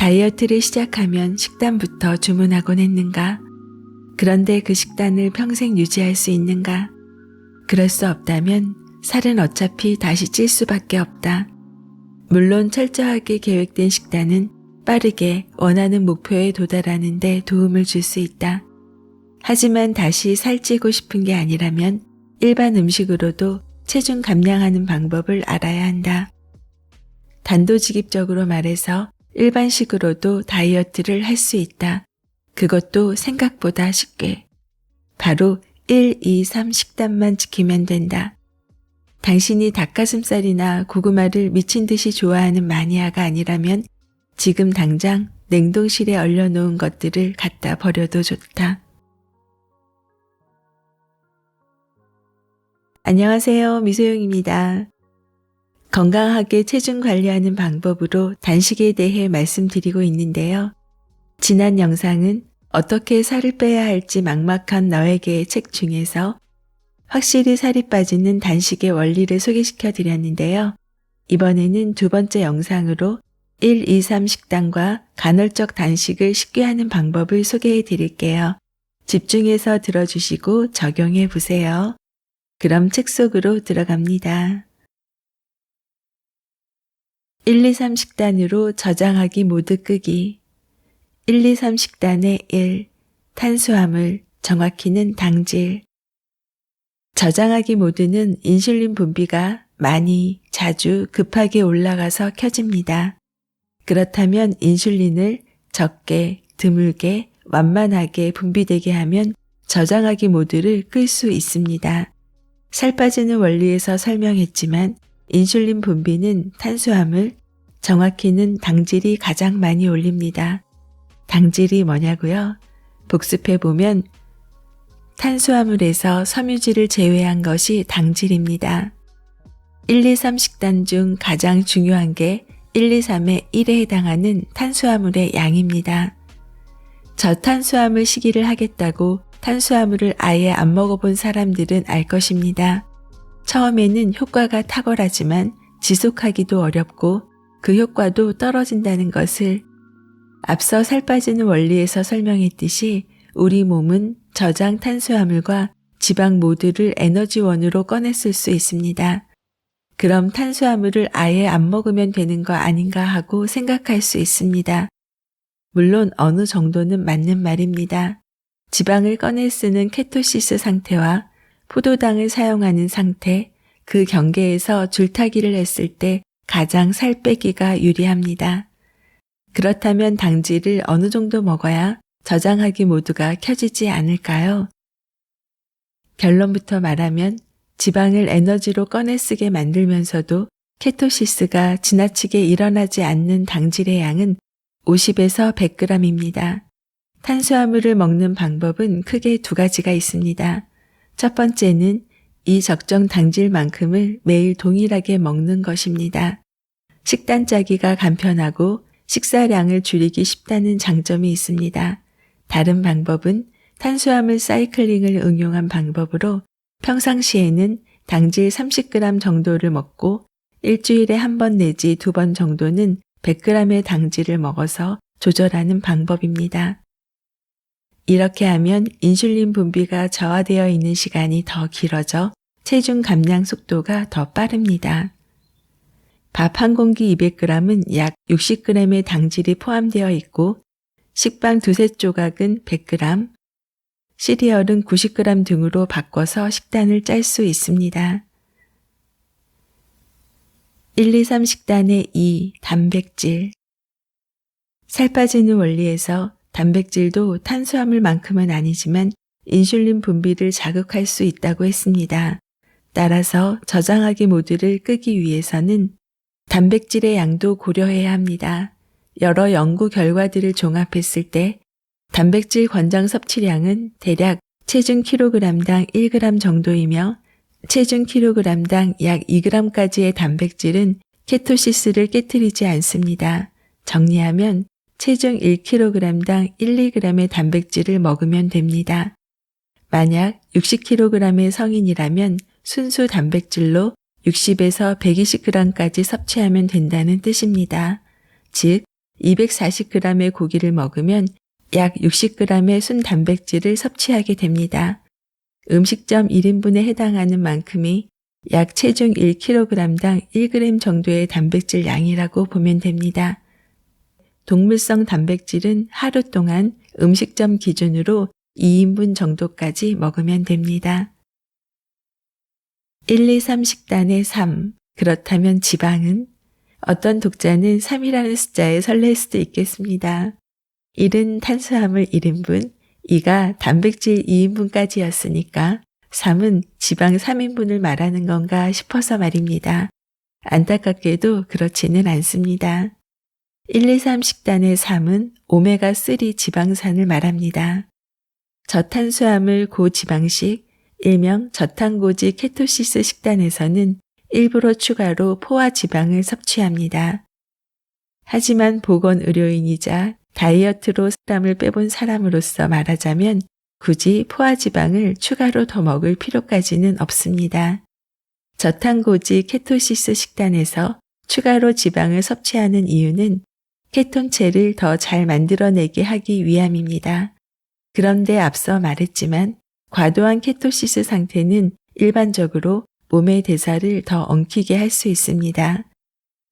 다이어트를 시작하면 식단부터 주문하곤 했는가? 그런데 그 식단을 평생 유지할 수 있는가? 그럴 수 없다면 살은 어차피 다시 찔 수밖에 없다. 물론 철저하게 계획된 식단은 빠르게 원하는 목표에 도달하는 데 도움을 줄 수 있다. 하지만 다시 살찌고 싶은 게 아니라면 일반 음식으로도 체중 감량하는 방법을 알아야 한다. 단도직입적으로 말해서 일반식으로도 다이어트를 할 수 있다. 그것도 생각보다 쉽게. 바로 1, 2, 3 식단만 지키면 된다. 당신이 닭가슴살이나 고구마를 미친 듯이 좋아하는 마니아가 아니라면 지금 당장 냉동실에 얼려놓은 것들을 갖다 버려도 좋다. 안녕하세요. 미소영입니다. 건강하게 체중 관리하는 방법으로 단식에 대해 말씀드리고 있는데요. 지난 영상은 어떻게 살을 빼야 할지 막막한 너에게의 책 중에서 확실히 살이 빠지는 단식의 원리를 소개시켜 드렸는데요. 이번에는 두 번째 영상으로 1, 2, 3 식단과 간헐적 단식을 쉽게 하는 방법을 소개해 드릴게요. 집중해서 들어주시고 적용해 보세요. 그럼 책 속으로 들어갑니다. 1, 2, 3 식단으로 저장하기 모두 끄기. 1, 2, 3 식단의 1. 탄수화물, 정확히는 당질. 저장하기 모드는 인슐린 분비가 많이, 자주, 급하게 올라가서 켜집니다. 그렇다면 인슐린을 적게, 드물게, 완만하게 분비되게 하면 저장하기 모드를 끌 수 있습니다. 살 빠지는 원리에서 설명했지만 인슐린 분비는 탄수화물, 정확히는 당질이 가장 많이 올립니다. 당질이 뭐냐고요? 복습해보면 탄수화물에서 섬유질을 제외한 것이 당질입니다. 1, 2, 3 식단 중 가장 중요한 게 1, 2, 3의 1에 해당하는 탄수화물의 양입니다. 저탄수화물 시기를 하겠다고 탄수화물을 아예 안 먹어본 사람들은 알 것입니다. 처음에는 효과가 탁월하지만 지속하기도 어렵고 그 효과도 떨어진다는 것을 앞서 살 빠지는 원리에서 설명했듯이 우리 몸은 저장 탄수화물과 지방 모두를 에너지원으로 꺼냈을 수 있습니다. 그럼 탄수화물을 아예 안 먹으면 되는 거 아닌가 하고 생각할 수 있습니다. 물론 어느 정도는 맞는 말입니다. 지방을 꺼내 쓰는 케토시스 상태와 포도당을 사용하는 상태, 그 경계에서 줄타기를 했을 때 가장 살 빼기가 유리합니다. 그렇다면 당질을 어느 정도 먹어야 저장하기 모두가 켜지지 않을까요? 결론부터 말하면 지방을 에너지로 꺼내 쓰게 만들면서도 케토시스가 지나치게 일어나지 않는 당질의 양은 50에서 100g입니다. 탄수화물을 먹는 방법은 크게 두 가지가 있습니다. 첫 번째는 이 적정 당질만큼을 매일 동일하게 먹는 것입니다. 식단 짜기가 간편하고 식사량을 줄이기 쉽다는 장점이 있습니다. 다른 방법은 탄수화물 사이클링을 응용한 방법으로 평상시에는 당질 30g 정도를 먹고 일주일에 한 번 내지 두 번 정도는 100g의 당질을 먹어서 조절하는 방법입니다. 이렇게 하면 인슐린 분비가 저하되어 있는 시간이 더 길어져 체중 감량 속도가 더 빠릅니다. 밥 한 공기 200g은 약 60g의 당질이 포함되어 있고 식빵 두세 조각은 100g, 시리얼은 90g 등으로 바꿔서 식단을 짤 수 있습니다. 1, 2, 3 식단의 2. 단백질. 살 빠지는 원리에서 단백질도 탄수화물만큼은 아니지만 인슐린 분비를 자극할 수 있다고 했습니다. 따라서 저장하기 모드를 끄기 위해서는 단백질의 양도 고려해야 합니다. 여러 연구 결과들을 종합했을 때 단백질 권장 섭취량은 대략 체중 kg당 1g 정도이며 체중 kg당 약 2g까지의 단백질은 케토시스를 깨뜨리지 않습니다. 정리하면 체중 1kg당 1, 2g의 단백질을 먹으면 됩니다. 만약 60kg의 성인이라면 순수 단백질로 60에서 120g까지 섭취하면 된다는 뜻입니다. 즉 240g의 고기를 먹으면 약 60g의 순 단백질을 섭취하게 됩니다. 음식점 1인분에 해당하는 만큼이 약 체중 1kg당 1g 정도의 단백질 양이라고 보면 됩니다. 동물성 단백질은 하루 동안 음식점 기준으로 2인분 정도까지 먹으면 됩니다. 1, 2, 3 식단의 3. 그렇다면 지방은? 어떤 독자는 3이라는 숫자에 설렐 수도 있겠습니다. 1은 탄수화물 1인분, 2가 단백질 2인분까지였으니까 3은 지방 3인분을 말하는 건가 싶어서 말입니다. 안타깝게도 그렇지는 않습니다. 1, 2, 3 식단의 3은 오메가3 지방산을 말합니다. 저탄수화물 고지방식, 일명 저탄고지 케토시스 식단에서는 일부러 추가로 포화 지방을 섭취합니다. 하지만 보건의료인이자 다이어트로 살을 빼본 사람으로서 말하자면 굳이 포화 지방을 추가로 더 먹을 필요까지는 없습니다. 저탄고지 케토시스 식단에서 추가로 지방을 섭취하는 이유는 케톤체를 더 잘 만들어내게 하기 위함입니다. 그런데 앞서 말했지만 과도한 케토시스 상태는 일반적으로 몸의 대사를 더 엉키게 할 수 있습니다.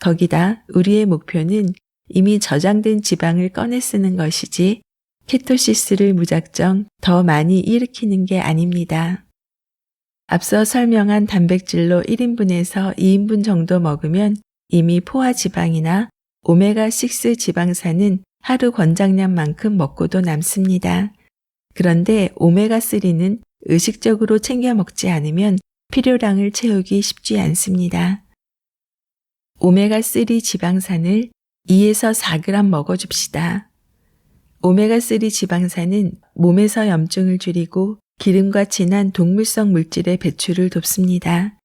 거기다 우리의 목표는 이미 저장된 지방을 꺼내 쓰는 것이지 케토시스를 무작정 더 많이 일으키는 게 아닙니다. 앞서 설명한 단백질로 1인분에서 2인분 정도 먹으면 이미 포화 지방이나 오메가6 지방산은 하루 권장량만큼 먹고도 남습니다. 그런데 오메가3는 의식적으로 챙겨 먹지 않으면 필요량을 채우기 쉽지 않습니다. 오메가3 지방산을 2에서 4g 먹어줍시다. 오메가3 지방산은 몸에서 염증을 줄이고 기름과 진한 동물성 물질의 배출을 돕습니다.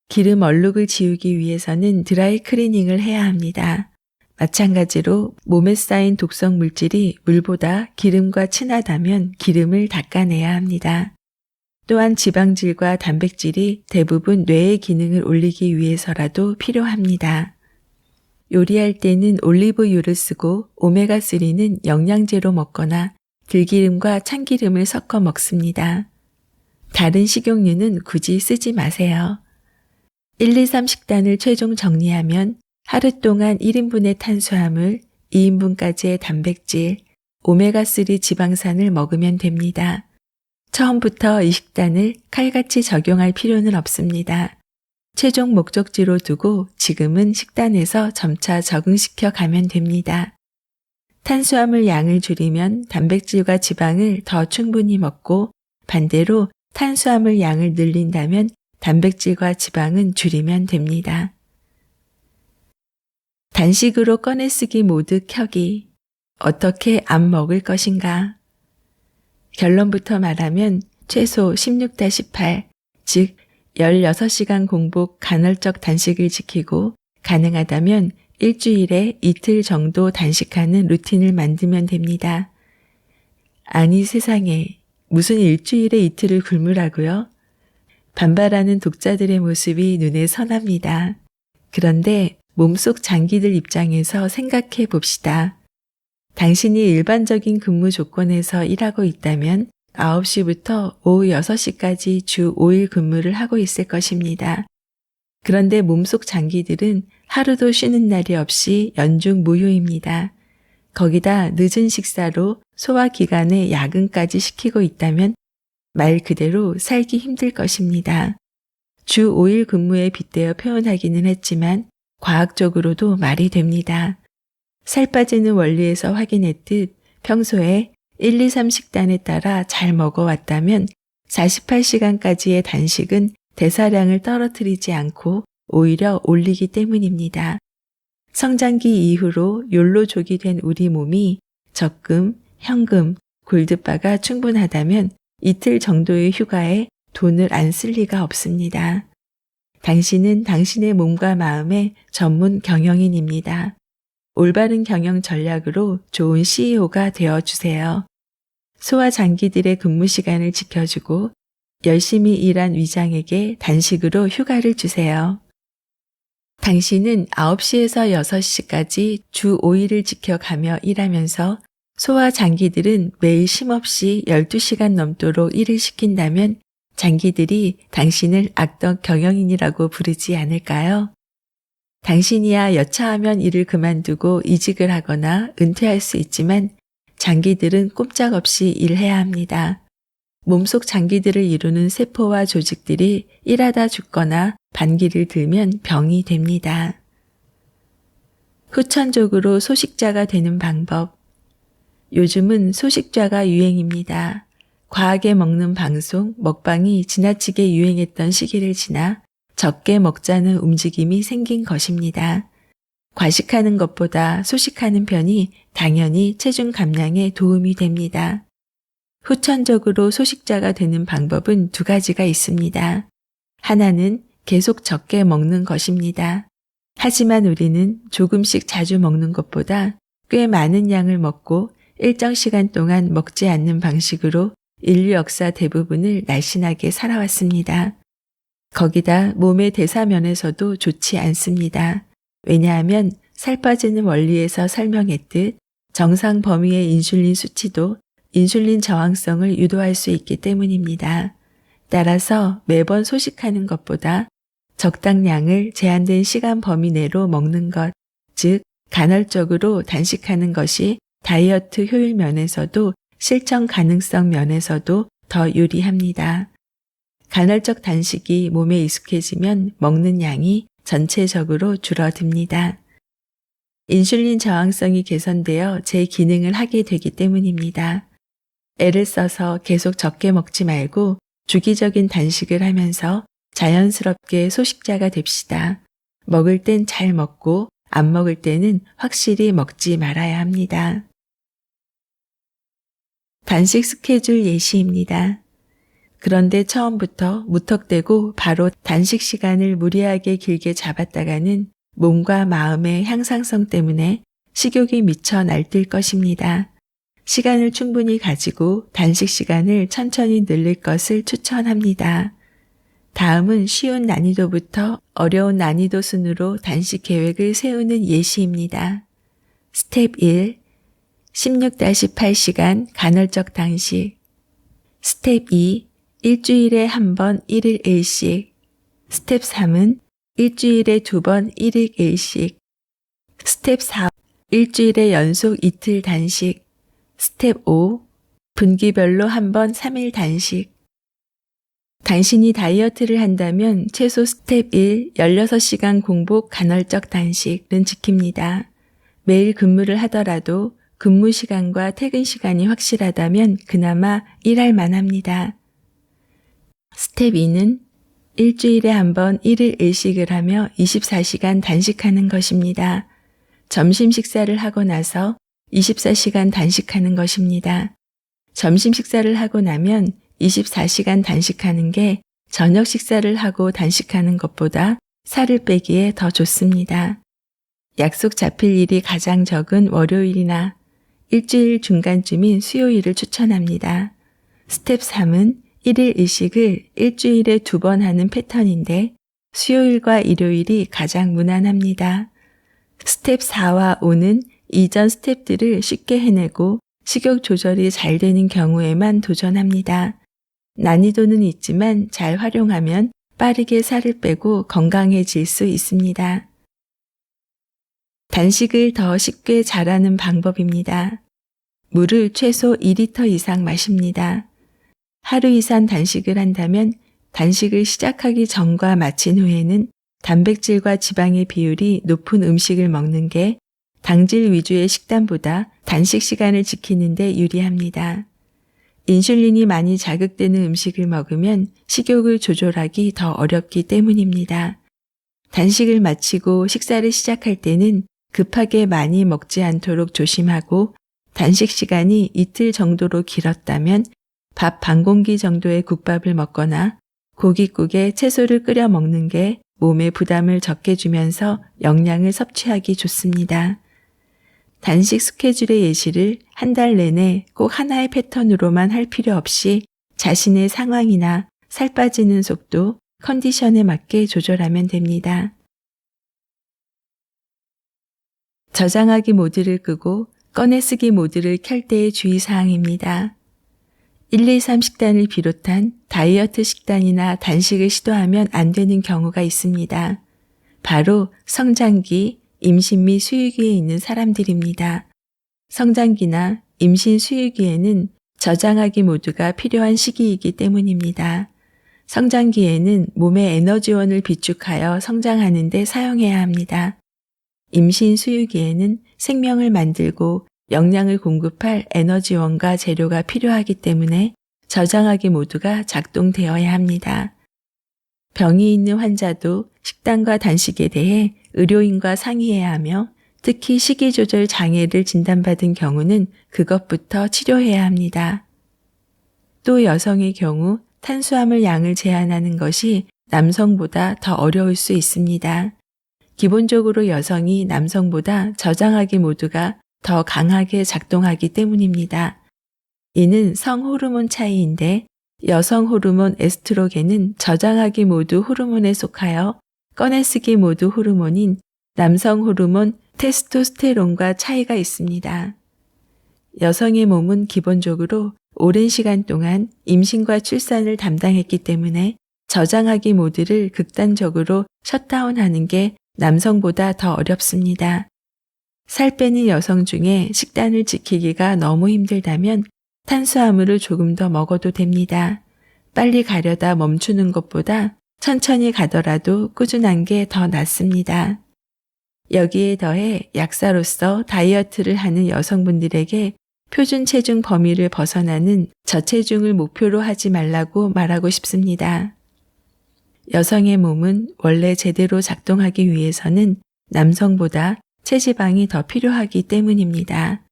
기름 얼룩을 지우기 위해서는 드라이 클리닝을 해야 합니다. 마찬가지로 몸에 쌓인 독성 물질이 물보다 기름과 친하다면 기름을 닦아내야 합니다. 또한 지방질과 단백질이 대부분 뇌의 기능을 올리기 위해서라도 필요합니다. 요리할 때는 올리브유를 쓰고 오메가3는 영양제로 먹거나 들기름과 참기름을 섞어 먹습니다. 다른 식용유는 굳이 쓰지 마세요. 1, 2, 3 식단을 최종 정리하면 하루 동안 1인분의 탄수화물, 2인분까지의 단백질, 오메가3 지방산을 먹으면 됩니다. 처음부터 이 식단을 칼같이 적용할 필요는 없습니다. 최종 목적지로 두고 지금은 식단에서 점차 적응시켜 가면 됩니다. 탄수화물 양을 줄이면 단백질과 지방을 더 충분히 먹고 반대로 탄수화물 양을 늘린다면 단백질과 지방은 줄이면 됩니다. 단식으로 꺼내쓰기 모드 켜기. 어떻게 안 먹을 것인가? 결론부터 말하면 최소 16-8, 즉 16시간 공복 간헐적 단식을 지키고 가능하다면 일주일에 이틀 정도 단식하는 루틴을 만들면 됩니다. 아니 세상에 무슨 일주일에 이틀을 굶으라고요? 반발하는 독자들의 모습이 눈에 선합니다. 그런데 몸속 장기들 입장에서 생각해 봅시다. 당신이 일반적인 근무 조건에서 일하고 있다면 9시부터 오후 6시까지 주 5일 근무를 하고 있을 것입니다. 그런데 몸속 장기들은 하루도 쉬는 날이 없이 연중 무휴입니다. 거기다 늦은 식사로 소화기관에 야근까지 시키고 있다면 말 그대로 살기 힘들 것입니다. 주 5일 근무에 빗대어 표현하기는 했지만 과학적으로도 말이 됩니다. 살 빠지는 원리에서 확인했듯 평소에 1, 2, 3 식단에 따라 잘 먹어왔다면 48시간까지의 단식은 대사량을 떨어뜨리지 않고 오히려 올리기 때문입니다. 성장기 이후로 욜로족이 된 우리 몸이 적금, 현금, 골드바가 충분하다면 이틀 정도의 휴가에 돈을 안 쓸 리가 없습니다. 당신은 당신의 몸과 마음의 전문 경영인입니다. 올바른 경영 전략으로 좋은 CEO가 되어주세요. 소화 장기들의 근무 시간을 지켜주고 열심히 일한 위장에게 단식으로 휴가를 주세요. 당신은 9시에서 6시까지 주 5일을 지켜가며 일하면서 소와 장기들은 매일 쉼없이 12시간 넘도록 일을 시킨다면 장기들이 당신을 악덕 경영인이라고 부르지 않을까요? 당신이야 여차하면 일을 그만두고 이직을 하거나 은퇴할 수 있지만 장기들은 꼼짝없이 일해야 합니다. 몸속 장기들을 이루는 세포와 조직들이 일하다 죽거나 반기를 들면 병이 됩니다. 후천적으로 소식자가 되는 방법. 요즘은 소식자가 유행입니다. 과하게 먹는 방송, 먹방이 지나치게 유행했던 시기를 지나 적게 먹자는 움직임이 생긴 것입니다. 과식하는 것보다 소식하는 편이 당연히 체중 감량에 도움이 됩니다. 후천적으로 소식자가 되는 방법은 2가지가 있습니다. 하나는 계속 적게 먹는 것입니다. 하지만 우리는 조금씩 자주 먹는 것보다 꽤 많은 양을 먹고 일정 시간 동안 먹지 않는 방식으로 인류 역사 대부분을 날씬하게 살아왔습니다. 거기다 몸의 대사 면에서도 좋지 않습니다. 왜냐하면 살 빠지는 원리에서 설명했듯 정상 범위의 인슐린 수치도 인슐린 저항성을 유도할 수 있기 때문입니다. 따라서 매번 소식하는 것보다 적당량을 제한된 시간 범위 내로 먹는 것, 즉 간헐적으로 단식하는 것이 다이어트 효율 면에서도 실천 가능성 면에서도 더 유리합니다. 간헐적 단식이 몸에 익숙해지면 먹는 양이 전체적으로 줄어듭니다. 인슐린 저항성이 개선되어 제 기능을 하게 되기 때문입니다. 애를 써서 계속 적게 먹지 말고 주기적인 단식을 하면서 자연스럽게 소식자가 됩시다. 먹을 땐 잘 먹고 안 먹을 때는 확실히 먹지 말아야 합니다. 단식 스케줄 예시입니다. 그런데 처음부터 무턱대고 바로 단식 시간을 무리하게 길게 잡았다가는 몸과 마음의 향상성 때문에 식욕이 미쳐 날뛸 것입니다. 시간을 충분히 가지고 단식 시간을 천천히 늘릴 것을 추천합니다. 다음은 쉬운 난이도부터 어려운 난이도 순으로 단식 계획을 세우는 예시입니다. 스텝 1. 16-8시간 간헐적 단식. 스텝 2. 일주일에 한 번 1일 1식. 스텝 3은 일주일에 2번 1일 1식. 스텝 4. 일주일에 연속 이틀 단식. 스텝 5. 분기별로 한 번 3일 단식. 당신이 다이어트를 한다면 최소 스텝 1, 16시간 공복 간헐적 단식은 지킵니다. 매일 근무를 하더라도 근무 시간과 퇴근 시간이 확실하다면 그나마 일할 만합니다. 스텝 2는 일주일에 한 번 1일 1식을 하며 24시간 단식하는 것입니다. 점심 식사를 하고 나서 24시간 단식하는 것입니다. 점심 식사를 하고 나면 24시간 단식하는 게 저녁 식사를 하고 단식하는 것보다 살을 빼기에 더 좋습니다. 약속 잡힐 일이 가장 적은 월요일이나 일주일 중간쯤인 수요일을 추천합니다. 스텝 3은 1일 1식을 일주일에 2번 하는 패턴인데 수요일과 일요일이 가장 무난합니다. 스텝 4와 5는 이전 스텝들을 쉽게 해내고 식욕 조절이 잘 되는 경우에만 도전합니다. 난이도는 있지만 잘 활용하면 빠르게 살을 빼고 건강해질 수 있습니다. 단식을 더 쉽게 잘하는 방법입니다. 물을 최소 2리터 이상 마십니다. 하루 이상 단식을 한다면 단식을 시작하기 전과 마친 후에는 단백질과 지방의 비율이 높은 음식을 먹는 게 당질 위주의 식단보다 단식 시간을 지키는 데 유리합니다. 인슐린이 많이 자극되는 음식을 먹으면 식욕을 조절하기 더 어렵기 때문입니다. 단식을 마치고 식사를 시작할 때는 급하게 많이 먹지 않도록 조심하고 단식 시간이 이틀 정도로 길었다면 밥 반 공기 정도의 국밥을 먹거나 고깃국에 채소를 끓여 먹는 게 몸에 부담을 적게 주면서 영양을 섭취하기 좋습니다. 단식 스케줄의 예시를 한 달 내내 꼭 하나의 패턴으로만 할 필요 없이 자신의 상황이나 살 빠지는 속도, 컨디션에 맞게 조절하면 됩니다. 저장하기 모드를 끄고 꺼내쓰기 모드를 켤 때의 주의사항입니다. 123 식단을 비롯한 다이어트 식단이나 단식을 시도하면 안 되는 경우가 있습니다. 바로 성장기, 임신 및 수유기에 있는 사람들입니다. 성장기나 임신 수유기에는 저장하기 모드가 필요한 시기이기 때문입니다. 성장기에는 몸의 에너지원을 비축하여 성장하는 데 사용해야 합니다. 임신 수유기에는 생명을 만들고 영양을 공급할 에너지원과 재료가 필요하기 때문에 저장하기 모드가 작동되어야 합니다. 병이 있는 환자도 식단과 단식에 대해 의료인과 상의해야 하며 특히 식이조절 장애를 진단받은 경우는 그것부터 치료해야 합니다. 또 여성의 경우 탄수화물 양을 제한하는 것이 남성보다 더 어려울 수 있습니다. 기본적으로 여성이 남성보다 저장하기 모드가 더 강하게 작동하기 때문입니다. 이는 성호르몬 차이인데 여성 호르몬 에스트로겐은 저장하기 모드 호르몬에 속하여 꺼내쓰기 모드 호르몬인 남성 호르몬 테스토스테론과 차이가 있습니다. 여성의 몸은 기본적으로 오랜 시간 동안 임신과 출산을 담당했기 때문에 저장하기 모드를 극단적으로 셧다운하는 게 남성보다 더 어렵습니다. 살 빼는 여성 중에 식단을 지키기가 너무 힘들다면 탄수화물을 조금 더 먹어도 됩니다. 빨리 가려다 멈추는 것보다 천천히 가더라도 꾸준한 게 더 낫습니다. 여기에 더해 약사로서 다이어트를 하는 여성분들에게 표준 체중 범위를 벗어나는 저체중을 목표로 하지 말라고 말하고 싶습니다. 여성의 몸은 원래 제대로 작동하기 위해서는 남성보다 체지방이 더 필요하기 때문입니다.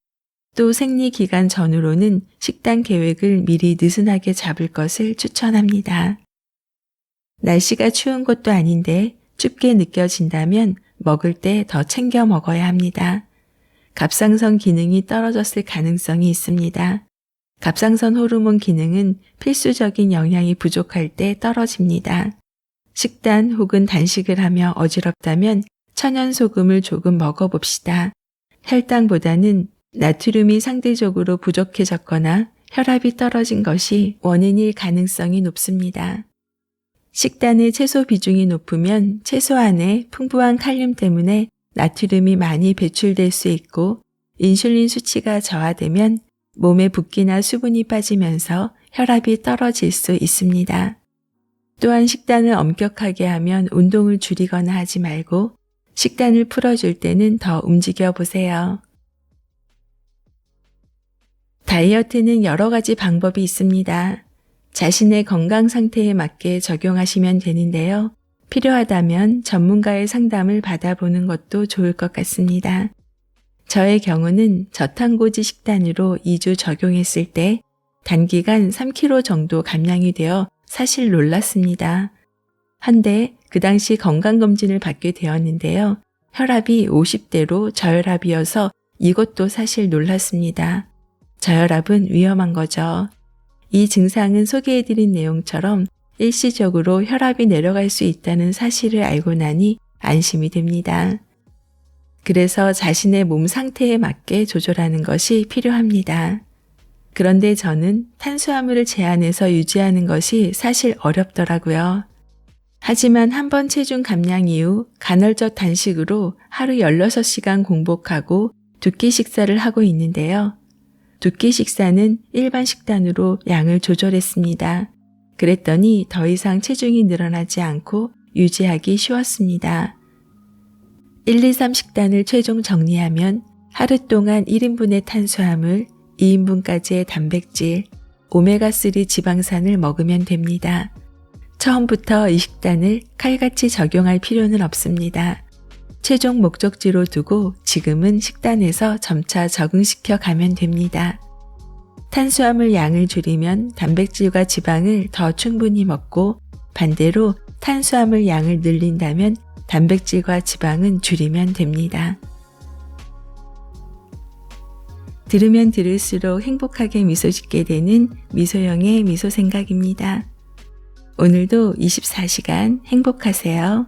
또 생리기간 전후로는 식단 계획을 미리 느슨하게 잡을 것을 추천합니다. 날씨가 추운 것도 아닌데 춥게 느껴진다면 먹을 때 더 챙겨 먹어야 합니다. 갑상선 기능이 떨어졌을 가능성이 있습니다. 갑상선 호르몬 기능은 필수적인 영양이 부족할 때 떨어집니다. 식단 혹은 단식을 하며 어지럽다면 천연소금을 조금 먹어봅시다. 혈당보다는 나트륨이 상대적으로 부족해졌거나 혈압이 떨어진 것이 원인일 가능성이 높습니다. 식단의 채소 비중이 높으면 채소 안에 풍부한 칼륨 때문에 나트륨이 많이 배출될 수 있고 인슐린 수치가 저하되면 몸에 붓기나 수분이 빠지면서 혈압이 떨어질 수 있습니다. 또한 식단을 엄격하게 하면 운동을 줄이거나 하지 말고 식단을 풀어줄 때는 더 움직여 보세요. 다이어트는 여러 가지 방법이 있습니다. 자신의 건강 상태에 맞게 적용하시면 되는데요. 필요하다면 전문가의 상담을 받아보는 것도 좋을 것 같습니다. 저의 경우는 저탄고지 식단으로 2주 적용했을 때 단기간 3kg 정도 감량이 되어 사실 놀랐습니다. 한데 그 당시 건강검진을 받게 되었는데요. 혈압이 50대로 저혈압이어서 이것도 사실 놀랐습니다. 저혈압은 위험한 거죠. 이 증상은 소개해드린 내용처럼 일시적으로 혈압이 내려갈 수 있다는 사실을 알고 나니 안심이 됩니다. 그래서 자신의 몸 상태에 맞게 조절하는 것이 필요합니다. 그런데 저는 탄수화물을 제한해서 유지하는 것이 사실 어렵더라고요. 하지만 한 번 체중 감량 이후 간헐적 단식으로 하루 16시간 공복하고 2끼 식사를 하고 있는데요. 2끼 식사는 일반 식단으로 양을 조절했습니다. 그랬더니 더 이상 체중이 늘어나지 않고 유지하기 쉬웠습니다. 1, 2, 3 식단을 최종 정리하면 하루 동안 1인분의 탄수화물, 2인분까지의 단백질, 오메가3 지방산을 먹으면 됩니다. 처음부터 이 식단을 칼같이 적용할 필요는 없습니다. 최종 목적지로 두고 지금은 식단에서 점차 적응시켜 가면 됩니다. 탄수화물 양을 줄이면 단백질과 지방을 더 충분히 먹고 반대로 탄수화물 양을 늘린다면 단백질과 지방은 줄이면 됩니다. 들으면 들을수록 행복하게 미소 짓게 되는 미소영의 미소생각입니다. 오늘도 24시간 행복하세요.